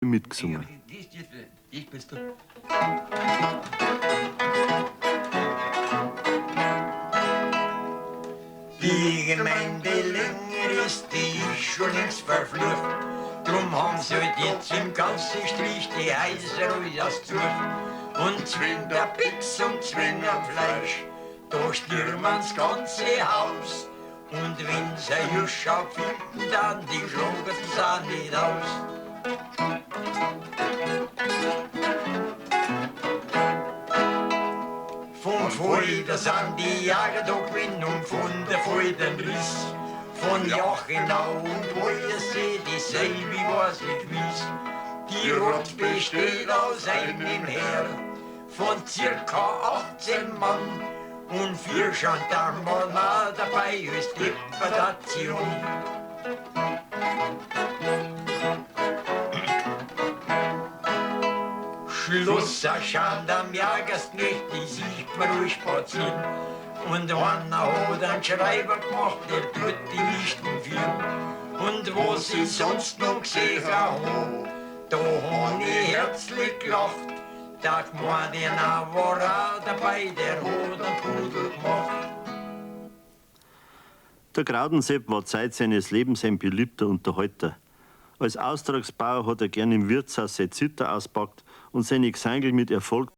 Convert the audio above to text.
mitgesungen. Ich bist du. Die Gemeinde Länger ist, die ist schon längst verflucht. Drum haben sie halt jetzt im ganzen Strich die Häuser alles zu. Und zwingt der Pix und zwingt der Fleisch, da stürmen das ganze Haus. Und wenn sie Juscha finden, dann die schlagen's auch nicht aus. Von Fulda sind die Jäger da gewesen und von der Fulda den Riss. Von Jachenau und Wollersee, dieselbe was ich wiss. Die Rot besteht aus einem Heer von circa 18 Mann. Und 4 Gendarmen auch dabei als Deputation. Schluss erscheint am Jagersknecht, die sieht man ruhig spazieren. Und einer hat einen Schreiber gemacht, der tut die Listen führen. Und was ich sonst noch gesehen habe, da hab ich herzlich gelacht. Da gemeint, der war auch dabei, der hat einen Pudel gemacht. Der Graudensepp war Zeit seines Lebens ein beliebter Unterhalter. Als Austragsbauer hat er gern im Wirtshaus seine Zither auspackt und seine Gesangel mit Erfolg